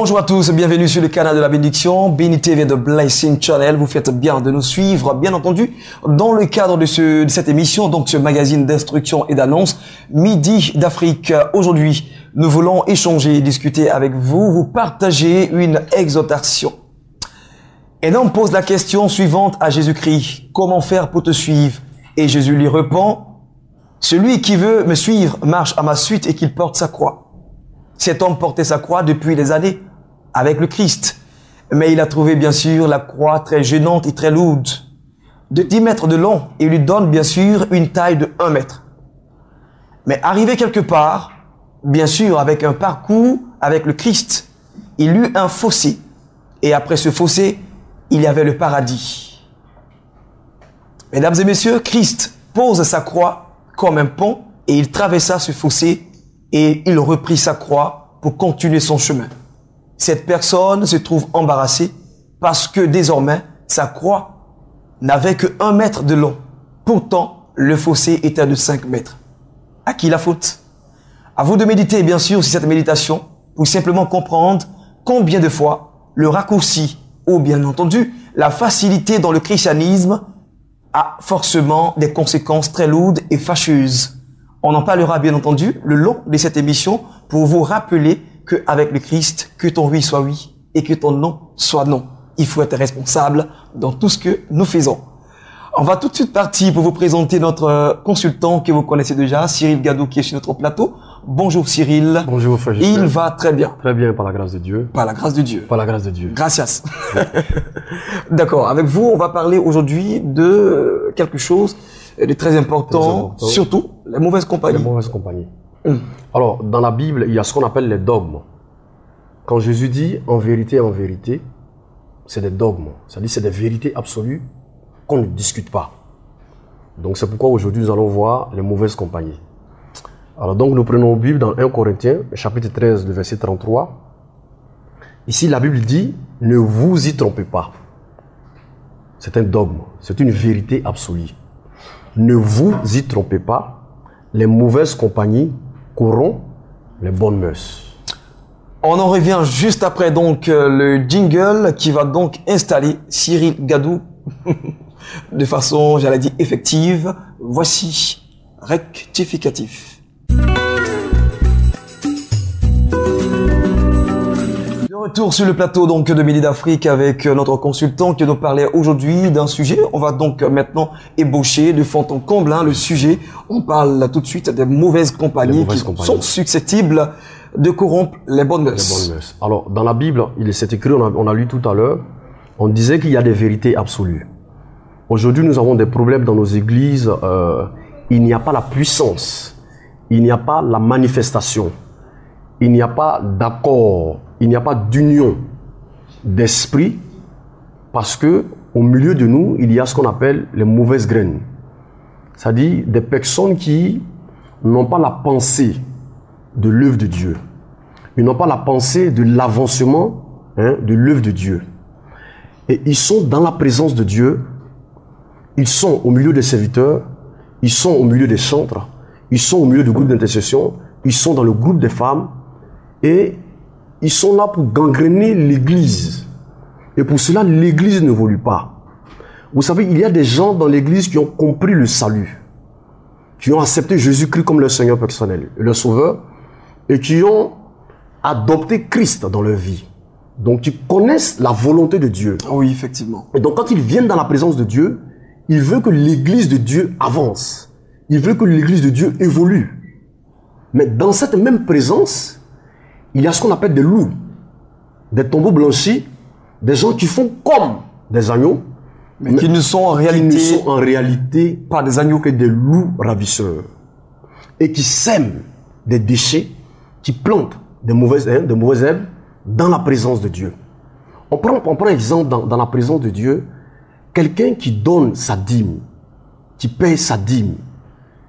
Bonjour à tous, bienvenue sur le canal de la bénédiction, Béni TV de Blessing Channel. Vous faites bien de nous suivre, bien entendu, dans le cadre de cette émission, donc ce magazine d'instruction et d'annonce, Midi d'Afrique. Aujourd'hui, nous voulons échanger et discuter avec vous, vous partager une exhortation. Et là, on pose la question suivante à Jésus-Christ. Comment faire pour te suivre? Et Jésus lui répond, celui qui veut me suivre marche à ma suite et qu'il porte sa croix. Cet homme portait sa croix depuis des années avec le Christ. Mais il a trouvé bien sûr la croix très gênante et très lourde, de 10 mètres de long, et il lui donne bien sûr une taille de 1 mètre. Mais arrivé quelque part, bien sûr avec un parcours avec le Christ, il eut un fossé. Et après ce fossé, il y avait le paradis. Mesdames et messieurs, Christ pose sa croix comme un pont et il traversa ce fossé et il reprit sa croix pour continuer son chemin. Cette personne se trouve embarrassée parce que désormais, sa croix n'avait que 1 mètre de long. Pourtant, le fossé était de 5 mètres. À qui la faute? À vous de méditer, bien sûr, sur cette méditation pour simplement comprendre combien de fois le raccourci ou bien entendu la facilité dans le christianisme a forcément des conséquences très lourdes et fâcheuses. On en parlera bien entendu le long de cette émission pour vous rappeler qu'avec le Christ, que ton oui soit oui et que ton non soit non. Il faut être responsable dans tout ce que nous faisons. On va tout de suite partir pour vous présenter notre consultant que vous connaissez déjà, Cyril Gadou, qui est sur notre plateau. Bonjour Cyril. Bonjour frère. Il va très bien. Très bien, par la grâce de Dieu. Par la grâce de Dieu. Par la grâce de Dieu. Gracias. D'accord. Avec vous, on va parler aujourd'hui de quelque chose de très important, surtout les mauvaises compagnies. Les mauvaises compagnies. Alors, dans la Bible, il y a ce qu'on appelle les dogmes. Quand Jésus dit en vérité, c'est des dogmes. C'est-à-dire c'est des vérités absolues qu'on ne discute pas. Donc c'est pourquoi aujourd'hui nous allons voir les mauvaises compagnies. Alors donc nous prenons la Bible dans 1 Corinthiens, chapitre 13, le verset 33. Ici la Bible dit, ne vous y trompez pas. C'est un dogme, c'est une vérité absolue. Ne vous y trompez pas, les mauvaises compagnies corrompent les bonnes mœurs. On en revient juste après donc le jingle qui va donc installer Cyril Gadou de façon, j'allais dire, effective. Voici rectificatif. De retour sur le plateau donc de Midi d'Afrique avec notre consultant qui nous parlait aujourd'hui d'un sujet. On va donc maintenant ébaucher de fond en comble le sujet. On parle tout de suite des mauvaises compagnies sont susceptibles de corrompre les bonnes mœurs. Alors, dans la Bible, il s'est écrit, on a lu tout à l'heure, on disait qu'il y a des vérités absolues. Aujourd'hui, nous avons des problèmes dans nos églises. Il n'y a pas la puissance, il n'y a pas la manifestation, il n'y a pas d'accord, il n'y a pas d'union d'esprit, parce que au milieu de nous, il y a ce qu'on appelle les mauvaises graines. C'est-à-dire des personnes qui n'ont pas la pensée de l'œuvre de Dieu. Ils n'ont pas la pensée de l'avancement de l'œuvre de Dieu. Et ils sont dans la présence de Dieu, ils sont au milieu des serviteurs, ils sont au milieu des chantres, ils sont au milieu du groupe d'intercession, ils sont dans le groupe des femmes et ils sont là pour gangréner l'église. Et pour cela, l'église n'évolue pas. Vous savez, il y a des gens dans l'église qui ont compris le salut, qui ont accepté Jésus-Christ comme leur Seigneur personnel, leur Sauveur, et qui ont adopté Christ dans leur vie. Donc, ils connaissent la volonté de Dieu. Oui, effectivement. Et donc, quand ils viennent dans la présence de Dieu, ils veulent que l'église de Dieu avance. Ils veulent que l'église de Dieu évolue. Mais dans cette même présence, il y a ce qu'on appelle des loups, des tombeaux blanchis, des gens qui font comme des agneaux, mais qui ne sont en réalité pas des agneaux, que des loups ravisseurs. Et qui sèment des déchets, qui plantent des mauvaises herbes dans la présence de Dieu. On prend exemple dans la présence de Dieu, quelqu'un qui donne sa dîme, qui paye sa dîme,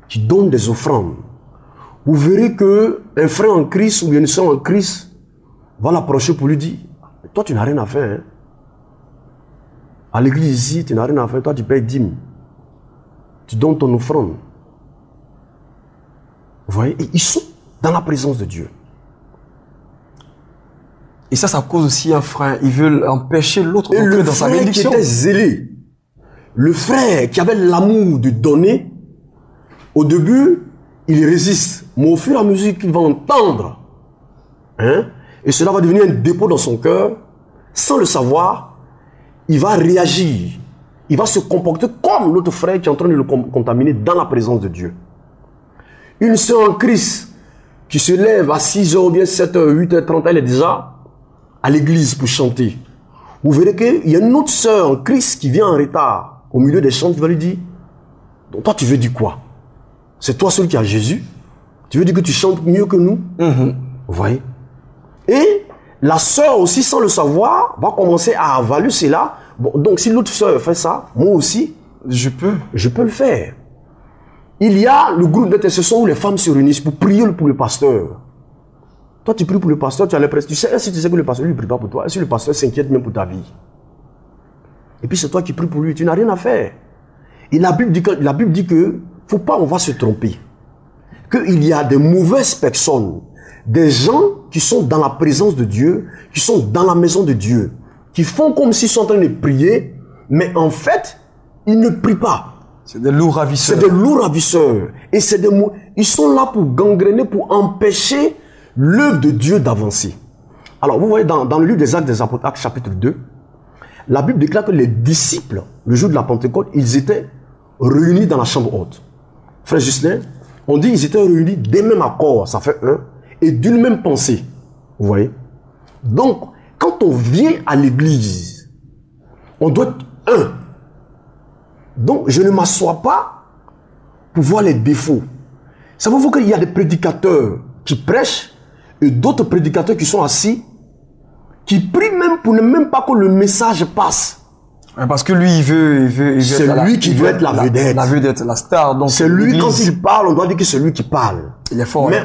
qui donne des offrandes. Vous verrez qu'un frère en Christ ou une soeur en Christ va l'approcher pour lui dire, toi tu n'as rien à faire. À l'église ici, tu n'as rien à faire, toi tu payes dîme. Tu donnes ton offrande. Vous voyez, et ils sont dans la présence de Dieu. Et ça cause aussi un frein. Ils veulent empêcher l'autre d'entrer dans sa bénédiction. Le frère qui était zélé, le frère qui avait l'amour de donner, au début, il résiste. Mais au fur et à mesure qu'il va entendre, hein, et cela va devenir un dépôt dans son cœur, sans le savoir, il va réagir. Il va se comporter comme l'autre frère qui est en train de le contaminer dans la présence de Dieu. Une sœur en Christ qui se lève à 6h ou bien 7h, 8h30, elle est déjà à l'église pour chanter. Vous verrez qu'il y a une autre sœur en Christ qui vient en retard au milieu des chants, qui va lui dire, donc toi tu veux dire quoi? C'est toi celui qui a Jésus? Tu veux dire que tu chantes mieux que nous? Vous voyez? Et la sœur aussi, sans le savoir, va commencer à avaler cela. Bon, donc si l'autre sœur fait ça, moi aussi, je peux le faire. Il y a le groupe d'intercession où les femmes se réunissent pour prier pour le pasteur. Toi, tu pries pour le pasteur, tu as l'impression, tu sais que le pasteur ne prie pas pour toi, si le pasteur s'inquiète même pour ta vie. Et puis c'est toi qui pries pour lui, tu n'as rien à faire. Et la Bible dit que, faut pas, on va se tromper. Qu'il y a des mauvaises personnes, des gens qui sont dans la présence de Dieu, qui sont dans la maison de Dieu, qui font comme s'ils sont en train de prier, mais en fait, ils ne prient pas. C'est des loups ravisseurs. C'est des loups ravisseurs. Et ils sont là pour gangréner, pour empêcher l'œuvre de Dieu d'avancer. Alors, vous voyez, dans le livre des Actes des Apôtres, Actes chapitre 2, la Bible déclare que les disciples, le jour de la Pentecôte, ils étaient réunis dans la chambre haute. Frère Justin, on dit qu'ils étaient réunis d'un même accord, ça fait un, et d'une même pensée. Vous voyez? Donc, quand on vient à l'église, on doit être un. Donc, je ne m'assois pas pour voir les défauts. Savez-vous qu'il y a des prédicateurs qui prêchent et d'autres prédicateurs qui sont assis, qui prient même pour ne même pas que le message passe. Parce que lui, il veut c'est lui qui doit être la vedette. La vedette, la star. Donc c'est lui, quand il parle, on doit dire que c'est lui qui parle. Il est fort, mais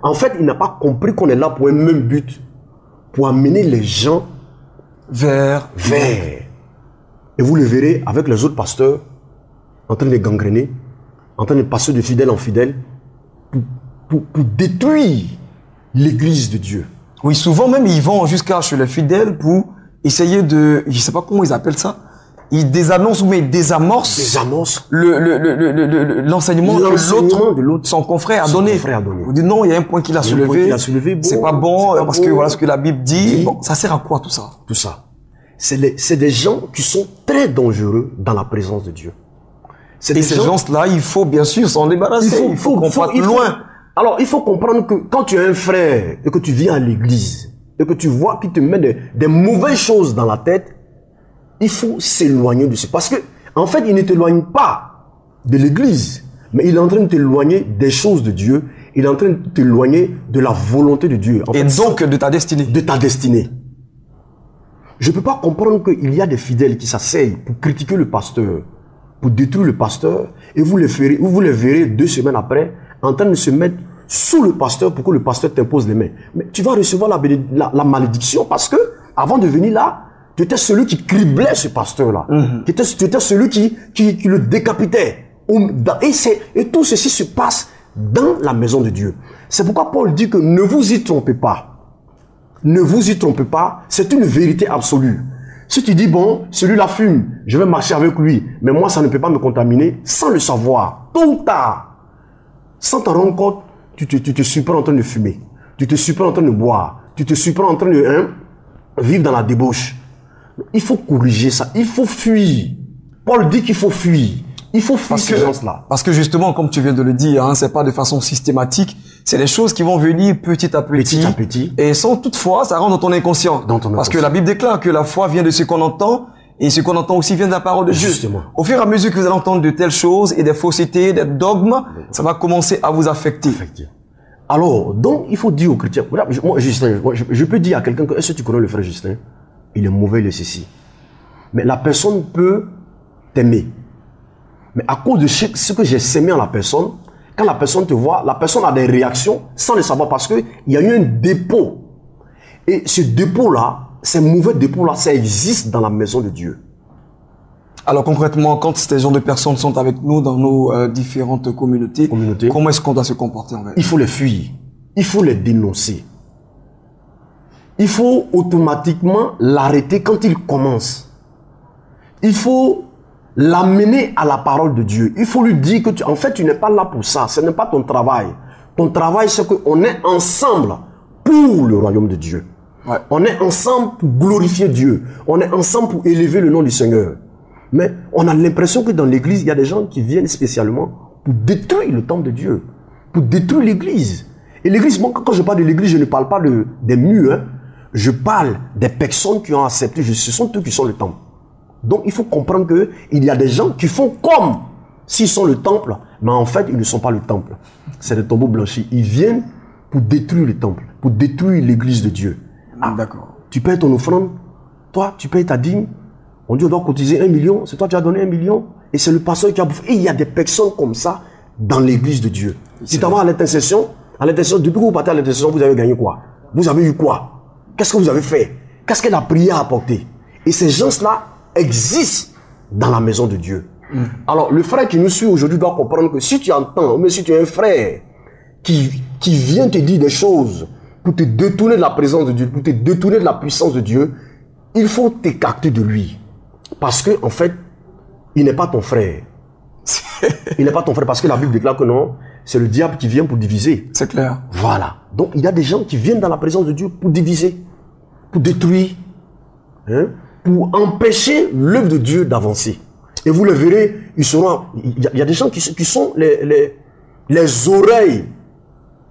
en fait, il n'a pas compris qu'on est là pour un même but. Pour amener les gens vers. Et vous le verrez avec les autres pasteurs, en train de gangréner, en train de passer de fidèle en fidèle, pour détruire l'église de Dieu. Oui, souvent même, ils vont jusqu'à chez les fidèles pour essayer de, je sais pas comment ils appellent ça, ils désannoncent ou ils désamorcent l'enseignement que l'autre, son confrère a donné. Vous dites non, il y a un point qu'il a soulevé, bon, c'est pas bon, parce que voilà ce que la Bible dit. Bon, ça sert à quoi tout ça? Tout ça. C'est des gens qui sont très dangereux dans la présence de Dieu. Et ces gens-là, il faut bien sûr s'en débarrasser. Il faut qu'on parte loin. Alors, il faut comprendre que quand tu as un frère et que tu viens à l'église et que tu vois qu'il te met des mauvaises choses dans la tête, il faut s'éloigner de ça. Parce que, en fait, il ne t'éloigne pas de l'église, mais il est en train de t'éloigner des choses de Dieu. Il est en train de t'éloigner de la volonté de Dieu. Et donc de ta destinée. De ta destinée. Je ne peux pas comprendre qu'il y a des fidèles qui s'asseyent pour critiquer le pasteur, pour détruire le pasteur, et vous les verrez 2 semaines après en train de se mettre sous le pasteur pour que le pasteur t'impose les mains. Mais tu vas recevoir la malédiction parce que, avant de venir là, tu étais celui qui criblait ce pasteur-là. Tu étais celui qui le décapitait. Et tout ceci se passe dans la maison de Dieu. C'est pourquoi Paul dit que ne vous y trompez pas. Ne vous y trompez pas. C'est une vérité absolue. Si tu dis, bon, celui-là fume, je vais marcher avec lui, mais moi, ça ne peut pas me contaminer, sans le savoir, tôt ou tard, sans t'en rendre compte, tu te surprends en train de fumer, tu te surprends en train de boire, tu te surprends en train de vivre dans la débauche. Il faut corriger ça, il faut fuir. Paul dit qu'il faut fuir. Il faut fuir ces gens-là. Parce que justement, comme tu viens de le dire, hein, c'est pas de façon systématique, c'est des choses qui vont venir petit à petit. Et sans toutefois, ça rentre dans ton inconscient. Parce que la Bible déclare que la foi vient de ce qu'on entend, et ce qu'on entend aussi vient de la parole de Dieu. Justement. Au fur et à mesure que vous allez entendre de telles choses et des faussetés, des dogmes, ça va commencer à vous affecter. Alors, donc, il faut dire aux chrétiens, moi, Justin, je peux dire à quelqu'un que, est-ce que tu connais le frère Justin? Il est mauvais, il est ceci. Mais la personne peut t'aimer. Mais à cause de ce que j'ai sémé en la personne, quand la personne te voit, la personne a des réactions sans le savoir parce qu'il y a eu un dépôt. Et ce dépôt-là, ces mauvais dépôts-là, ça existe dans la maison de Dieu. Alors concrètement, quand ces gens de personnes sont avec nous dans nos différentes communautés, comment est-ce qu'on doit se comporter envers eux? Il faut les fuir. Il faut les dénoncer. il faut automatiquement l'arrêter quand il commence. Il faut l'amener à la parole de Dieu. Il faut lui dire que en fait, tu n'es pas là pour ça. Ce n'est pas ton travail. Ton travail, c'est qu'on est ensemble pour le royaume de Dieu. Ouais. On est ensemble pour glorifier Dieu. On est ensemble pour élever le nom du Seigneur. Mais on a l'impression que dans l'église, il y a des gens qui viennent spécialement pour détruire le temple de Dieu, pour détruire l'église. Et l'église, moi, quand je parle de l'église, je ne parle pas des murs. Hein. Je parle des personnes qui ont accepté. Ce sont eux qui sont le temple. Donc, il faut comprendre qu'il y a des gens qui font comme s'ils sont le temple, mais en fait, ils ne sont pas le temple. C'est des tombeaux blanchis. Ils viennent pour détruire le temple, pour détruire l'église de Dieu. Ah, d'accord. Tu payes ton offrande, toi, tu payes ta dîme. On dit on doit cotiser 1 million, c'est toi qui as donné 1 million, et c'est le pasteur qui a bouffé. Et il y a des personnes comme ça dans l'église de Dieu. Si tu vas à l'intercession, depuis que vous partez à l'intercession, vous avez gagné quoi? Vous avez eu quoi? Qu'est-ce que vous avez fait? Qu'est-ce que la prière a apporté? Et ces gens-là existent dans la maison de Dieu. Alors, le frère qui nous suit aujourd'hui doit comprendre que si tu entends, mais si tu es un frère qui vient te dire des choses pour te détourner de la présence de Dieu, pour te détourner de la puissance de Dieu, il faut t'écarter de lui. Parce que, en fait, il n'est pas ton frère. Il n'est pas ton frère parce que la Bible déclare que non, c'est le diable qui vient pour diviser. C'est clair. Voilà. Donc, il y a des gens qui viennent dans la présence de Dieu pour diviser, pour détruire, hein, pour empêcher l'œuvre de Dieu d'avancer. Et vous le verrez, il y a des gens qui sont les oreilles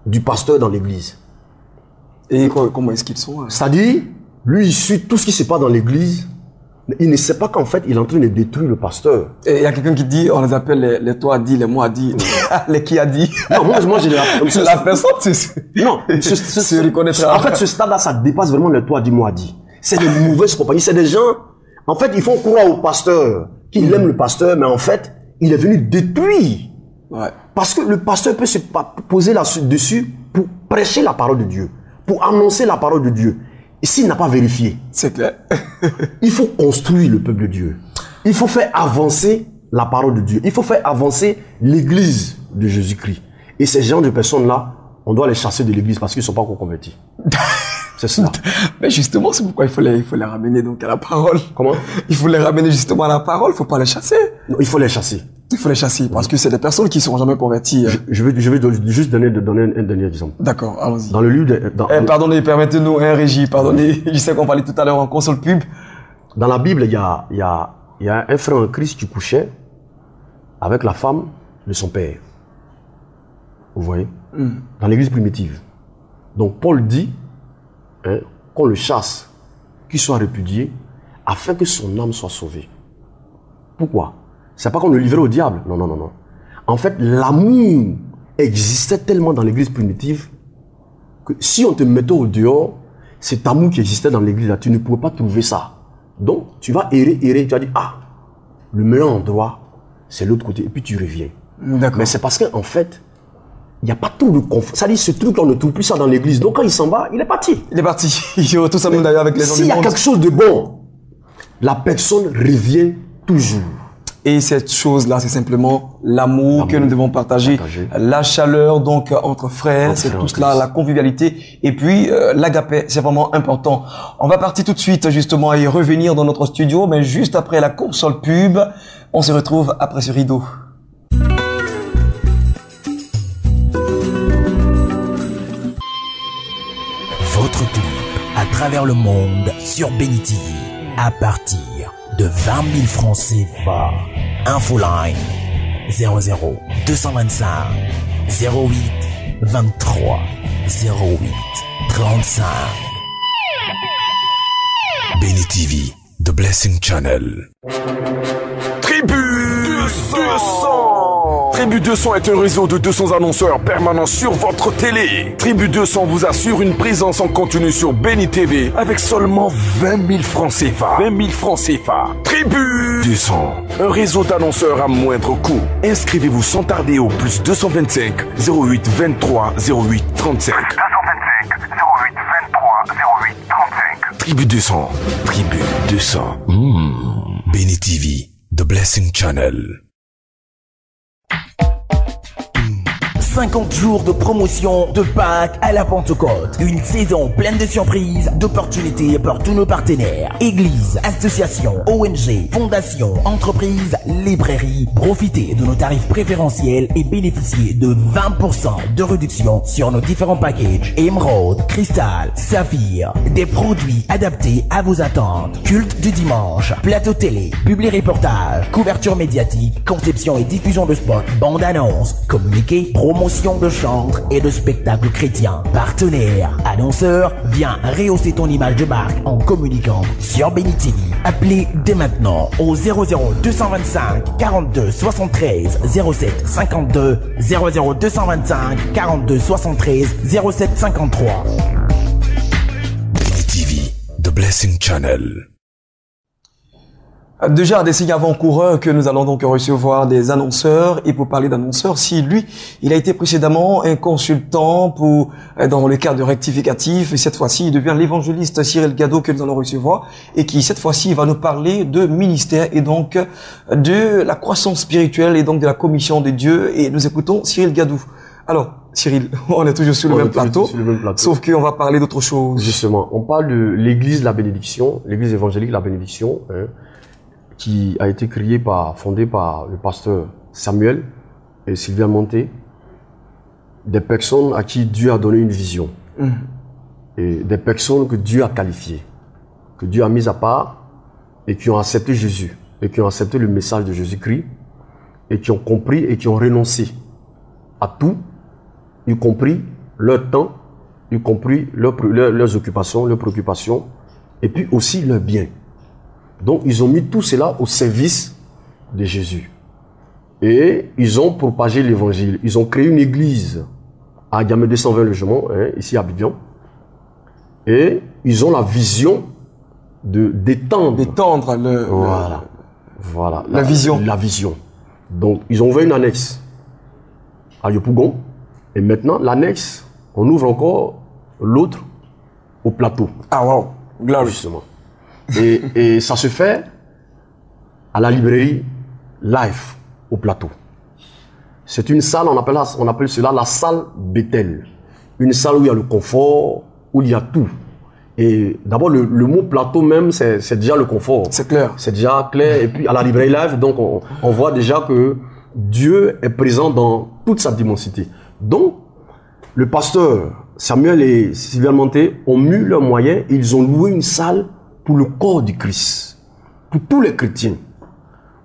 du pasteur dans l'église. Et comment est-ce qu'ils sont? C'est-à-dire, lui, il suit tout ce qui se passe dans l'église. Il ne sait pas qu'en fait, il est en train de détruire le pasteur. Et il y a quelqu'un qui dit, on les appelle les toi dit, les moi dit, les qui a dit. Non, moi, j'ai la personne, c'est... Non, se reconnaîtra. En fait, ce stade-là, ça dépasse vraiment le toi dit, moi dit. C'est des mauvaises compagnies. C'est des gens, en fait, ils font croire au pasteur qu'il aime le pasteur, mais en fait, il est venu détruire. Ouais. Parce que le pasteur peut se poser là-dessus pour prêcher la parole de Dieu, pour annoncer la parole de Dieu. Et s'il n'a pas vérifié, c'est clair. Il faut construire le peuple de Dieu. Il faut faire avancer la parole de Dieu. Il faut faire avancer l'église de Jésus-Christ. Et ces gens de personnes-là, on doit les chasser de l'église parce qu'ils ne sont pas encore convertis. C'est cela. Mais justement, c'est pourquoi il faut les ramener donc à la parole. Comment? Il faut les ramener justement à la parole, il ne faut pas les chasser. Non, il faut les chasser. Il faut les chasser parce que c'est des personnes qui ne seront jamais converties. Je vais juste donner un dernier exemple. D'accord, allons-y. Dans le livre pardonnez, permettez-nous, Régie, pardonnez. Je sais qu'on parlait tout à l'heure en console pub. Dans la Bible, il y a un frère en Christ qui couchait avec la femme de son père. Vous voyez? Dans l'église primitive. Donc Paul dit qu'on le chasse, qu'il soit répudié, afin que son âme soit sauvée. Pourquoi? C'est pas qu'on le livrait au diable. Non, non, non, non. En fait, l'amour existait tellement dans l'église primitive que si on te mettait au dehors, cet amour qui existait dans l'église là, tu ne pouvais pas trouver ça. Donc, tu vas errer, tu vas dire, ah, le meilleur endroit, c'est l'autre côté, et puis tu reviens. Mais c'est parce qu'en fait, il n'y a pas tout de confort. Ça dit, ce truc-là, on ne trouve plus ça dans l'église. Donc, quand il s'en va, il est parti. Il est parti. Il retourne ça même d'ailleurs avec les gens du monde. S'il y a quelque chose de bon, la personne revient toujours. Et cette chose-là, c'est simplement l'amour que nous devons partager. La chaleur, donc, entre frères, c'est tout cela, la convivialité. Et puis, l'agapé, c'est vraiment important. On va partir tout de suite, justement, et revenir dans notre studio. Mais juste après la console pub, on se retrouve après ce rideau. Votre clip à travers le monde sur Béni TV à partir de 20 000 francs CFA. Infoline 00 225 08 23 08 35. Béni TV, The Blessing Channel. Tribu 200. Tribu 200 est un réseau de 200 annonceurs permanents sur votre télé. Tribu 200 vous assure une présence en continu sur Béni TV avec seulement 20 000 francs CFA. 20 000 francs CFA. Tribu 200, un réseau d'annonceurs à moindre coût. Inscrivez-vous sans tarder au plus 225 08 23 08 35. 225 08 23 08 35. Tribu 200. Tribu 200. Béni TV, The Blessing Channel. 50 jours de promotion de Pâques à la Pentecôte. Une saison pleine de surprises, d'opportunités pour tous nos partenaires. Églises, associations, ONG, fondations, entreprises, librairies. Profitez de nos tarifs préférentiels et bénéficiez de 20% de réduction sur nos différents packages. Émeraude, cristal, saphir. Des produits adaptés à vos attentes. Culte du dimanche, plateau télé, publi-reportage, couverture médiatique, conception et diffusion de spots, bande-annonce, communiqué, promotion de chantres et de spectacles chrétiens. Partenaire, annonceur, viens rehausser ton image de marque en communiquant sur Béni TV. Appelez dès maintenant au 00225 42 73 07 52 00225 42 73 07 53. Béni TV, The Blessing Channel. Déjà des signes avant-coureurs que nous allons donc recevoir des annonceurs. Et pour parler d'annonceurs, si lui, il a été précédemment un consultant pour dans le cadre de rectificatif, et cette fois-ci, il devient l'évangéliste Cyril Gadou que nous allons recevoir et qui cette fois-ci va nous parler de ministère et donc de la croissance spirituelle et donc de la commission de Dieu. Et nous écoutons Cyril Gadou. Alors, Cyril, on est toujours sur le même plateau, sauf qu'on va parler d'autre chose. Justement, on parle de l'église de la bénédiction, l'église évangélique de la bénédiction, hein, qui a été fondée par le pasteur Samuel et Sylvain Monté, des personnes à qui Dieu a donné une vision, et des personnes que Dieu a qualifiées, que Dieu a mises à part et qui ont accepté Jésus, et qui ont accepté le message de Jésus-Christ, et qui ont compris et qui ont renoncé à tout, y compris leur temps, y compris leurs occupations, leurs préoccupations, et puis aussi leurs biens. Donc, ils ont mis tout cela au service de Jésus. Et ils ont propagé l'évangile. Ils ont créé une église à Diamé 220 logements, hein, ici à Abidjan. Et ils ont la vision d'étendre la vision. La vision. Donc, ils ont ouvert une annexe à Yopougon. Et maintenant, l'annexe, on ouvre encore l'autre au plateau. Ah, wow. Glory. Justement. Et ça se fait à la librairie Life au plateau. C'est une salle, on appelle cela la salle Bethel. Une salle où il y a le confort, où il y a tout. Et d'abord, le mot plateau même, c'est déjà le confort. C'est clair. C'est déjà clair. Et puis à la librairie Life, donc on voit déjà que Dieu est présent dans toute sa dimension. Donc, le pasteur Samuel et Sylvain Monté ont mis leurs moyens, ils ont loué une salle pour le corps du Christ, pour tous les chrétiens,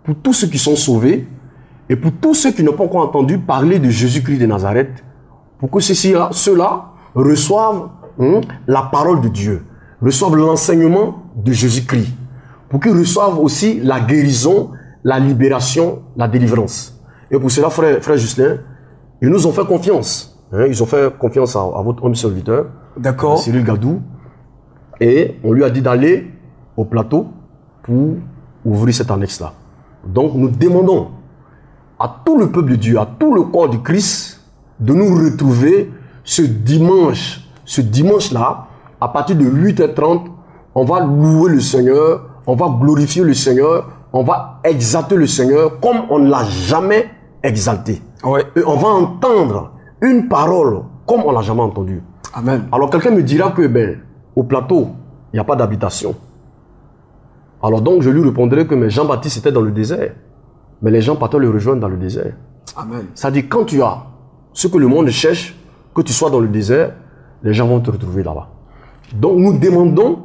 pour tous ceux qui sont sauvés et pour tous ceux qui n'ont pas encore entendu parler de Jésus-Christ de Nazareth, pour que ceux-là reçoivent la parole de Dieu, reçoivent l'enseignement de Jésus-Christ, pour qu'ils reçoivent aussi la guérison, la libération, la délivrance. Et pour cela, frère Justin, ils nous ont fait confiance. Hein, ils ont fait confiance à votre homme serviteur, Cyril Gadou, et on lui a dit d'aller au plateau pour ouvrir cette annexe-là. Donc nous demandons à tout le peuple de Dieu, à tout le corps du Christ, de nous retrouver ce dimanche-là, à partir de 8h30, on va louer le Seigneur, on va glorifier le Seigneur, on va exalter le Seigneur comme on ne l'a jamais exalté. Ouais. Et on va entendre une parole comme on ne l'a jamais entendue. Amen. Alors quelqu'un me dira que au plateau, il n'y a pas d'habitation. Alors donc je lui répondrai que Jean-Baptiste était dans le désert. Mais les gens partent le rejoindre dans le désert. Amen. C'est-à-dire quand tu as ce que le monde cherche, que tu sois dans le désert, les gens vont te retrouver là-bas. Donc nous demandons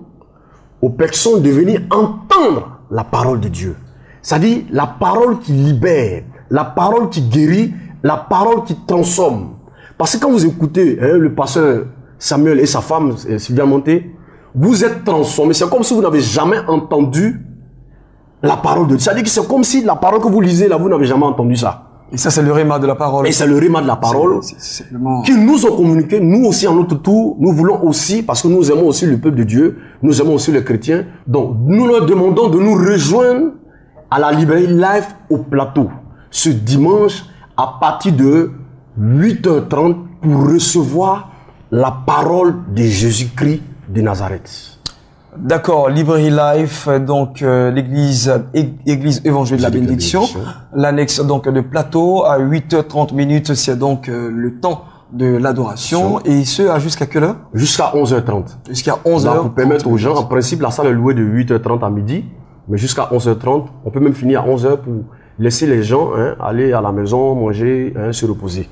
aux personnes de venir entendre la parole de Dieu. C'est-à-dire la parole qui libère, la parole qui guérit, la parole qui transforme. Parce que quand vous écoutez le pasteur Samuel et sa femme Sylvain Monté, vous êtes transformé. C'est comme si vous n'avez jamais entendu la parole de Dieu. C'est-à-dire que c'est comme si la parole que vous lisez là, vous n'avez jamais entendu ça. Et ça, c'est le réma de la parole. Et c'est le réma de la parole qu'ils nous ont communiqué. Nous aussi, en notre tour, nous voulons aussi, parce que nous aimons aussi le peuple de Dieu, nous aimons aussi les chrétiens. Donc, nous leur demandons de nous rejoindre à la librairie Life au plateau, ce dimanche, à partir de 8h30, pour recevoir la parole de Jésus-Christ de Nazareth. D'accord, Librairie Life, donc l'église évangile de la bénédiction. L'annexe donc de plateau à 8h30 minutes, c'est donc le temps de l'adoration. Et ce, à jusqu'à quelle heure? Jusqu'à 11h30. Jusqu'à 11h. Pour permettre aux gens, en principe, la salle est louée de 8h30 à midi, mais jusqu'à 11h30. On peut même finir à 11h pour laisser les gens aller à la maison, manger, se reposer.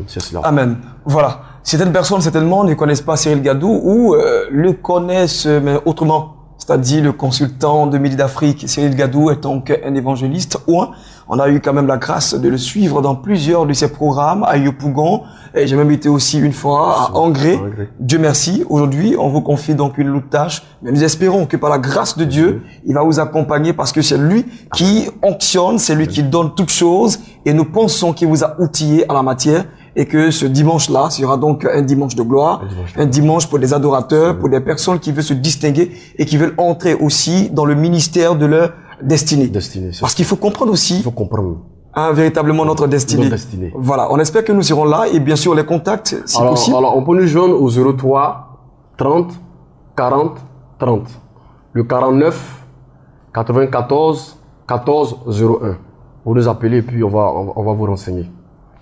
C'est cela. Amen. Voilà. Certaines personnes, certainement, ne connaissent pas Cyril Gadou ou le connaissent, mais autrement. C'est-à-dire le consultant de Midi d'Afrique. Cyril Gadou est donc un évangéliste. On a eu quand même la grâce de le suivre dans plusieurs de ses programmes à Yopougon. Et j'ai même été aussi une fois à Angré. Dieu merci. Aujourd'hui, on vous confie donc une lourde tâche. Mais nous espérons que par la grâce de Dieu, il va vous accompagner parce que c'est lui qui onctionne, c'est lui qui donne toutes choses. Et nous pensons qu'il vous a outillé en la matière. Et que ce dimanche-là sera donc un dimanche de gloire, un dimanche pour des adorateurs, pour des personnes qui veulent se distinguer et qui veulent entrer aussi dans le ministère de leur destinée. Parce qu'il faut comprendre aussi, véritablement notre destinée. Voilà, on espère que nous serons là et bien sûr les contacts, si possible. Alors, on peut nous joindre au 03 30 40 30. Le 49 94 14 01. Vous nous appelez et puis on va vous renseigner.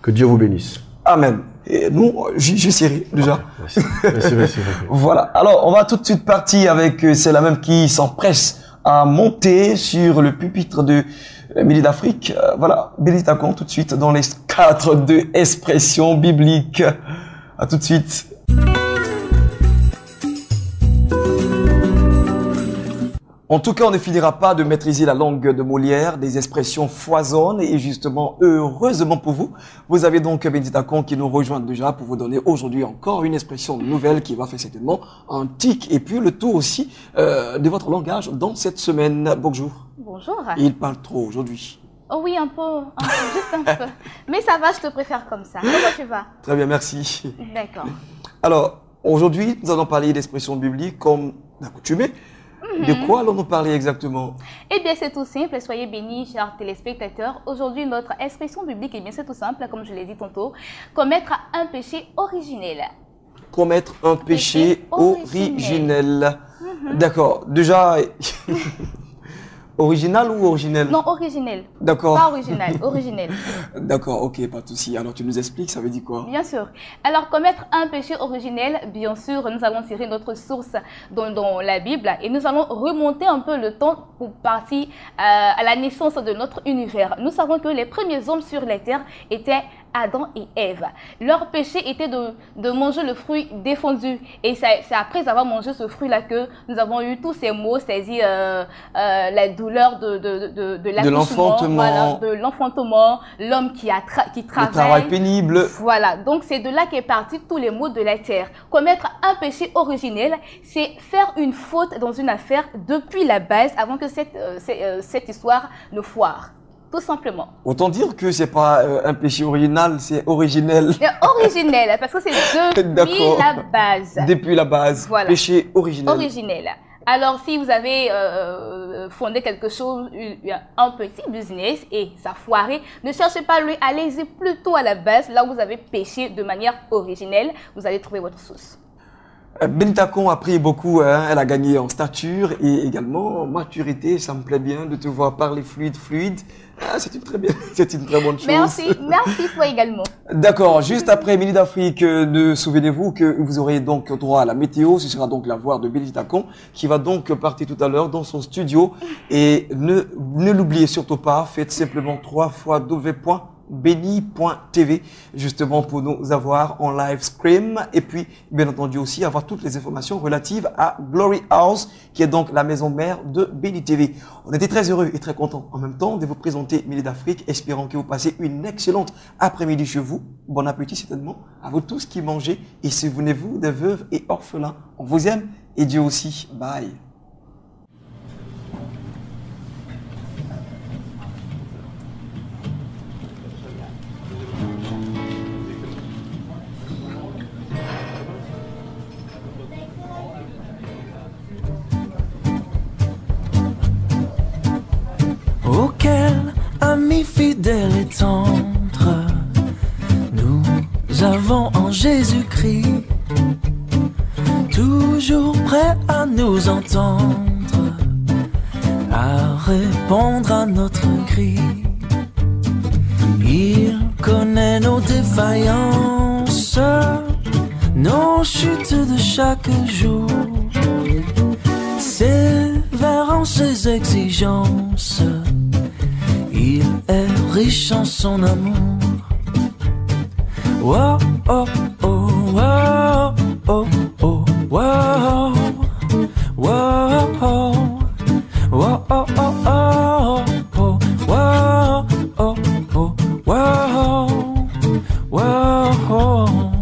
Que Dieu vous bénisse. Amen. Et nous, j'ai serré déjà. Merci. Voilà. Alors, on va tout de suite partir avec c'est la même qui s'empresse à monter sur le pupitre de Midi d'Afrique. Voilà. Bénédicte tout de suite dans les cadres de expression biblique. À tout de suite. En tout cas, on ne finira pas de maîtriser la langue de Molière, des expressions foisonnent et justement, heureusement pour vous, vous avez donc Bénédicte qui nous rejoint déjà pour vous donner aujourd'hui encore une expression nouvelle qui va faire certainement un tic et puis le tour aussi de votre langage dans cette semaine. Bonjour. Bonjour. Il parle trop aujourd'hui. Oh oui, un peu, juste un peu. Mais ça va, je te préfère comme ça. Comment tu vas? Très bien, merci. D'accord. Alors, aujourd'hui, nous allons parler d'expressions bibliques comme d'accoutumée. De quoi allons-nous parler exactement? Eh bien, c'est tout simple. Soyez bénis, chers téléspectateurs. Aujourd'hui, notre expression biblique, eh bien, c'est tout simple, comme je l'ai dit tantôt. Commettre un péché originel. Commettre un péché originel. D'accord. Déjà, original ou originel? Non, originel. D'accord. Pas original, originel. D'accord, ok, pas de souci. Alors, tu nous expliques, ça veut dire quoi? Bien sûr. Alors, commettre un péché originel, bien sûr, nous allons tirer notre source dans la Bible et nous allons remonter un peu le temps pour partir à la naissance de notre univers. Nous savons que les premiers hommes sur la terre étaient Adam et Ève. Leur péché était de manger le fruit défendu. Et c'est après avoir mangé ce fruit-là que nous avons eu tous ces mots, c'est-à-dire la douleur de l'accouchement, de l'enfantement, l'homme qui travaille. Le travail pénible. Voilà, donc c'est de là qu'est parti tous les maux de la terre. Commettre un péché originel, c'est faire une faute dans une affaire depuis la base avant que cette histoire ne foire. Tout simplement. Autant dire que c'est pas un péché original, c'est originel. Originel, parce que c'est depuis la base. Depuis la base. Voilà. Péché originel. Originel. Alors, si vous avez fondé quelque chose, un petit business et ça foiré, ne cherchez pas lui, allez-y plutôt à la base, là où vous avez péché de manière originelle, vous allez trouver votre source. Bénédicte a pris beaucoup, elle a gagné en stature et également en maturité. Ça me plaît bien de te voir parler fluide. Ah, c'est une très bonne chose. Merci toi également. D'accord, juste après Midi d'Afrique, souvenez-vous que vous aurez donc droit à la météo. Ce sera donc la voix de Bénédicte qui va donc partir tout à l'heure dans son studio. Et ne l'oubliez surtout pas, faites simplement 3 fois béni.tv justement pour nous avoir en live stream et puis bien entendu aussi avoir toutes les informations relatives à Glory House qui est donc la maison mère de Béni TV. On était très heureux et très contents en même temps de vous présenter Midi d'Afrique, espérant que vous passez une excellente après-midi chez vous. Bon appétit certainement à vous tous qui mangez et souvenez-vous des veuves et orphelins. On vous aime et Dieu aussi. Bye. Ami fidèle et tendre, nous avons en Jésus-Christ, toujours prêt à à nous entendre, à répondre à notre cri. Il connaît nos défaillances, nos chutes de chaque jour, sévère en ses exigences. Il est riche en son amour. Wow, oh, oh, wow, oh, oh, wow, wow, oh, wow, oh, oh, oh, wow, oh, oh, wow, wow, oh.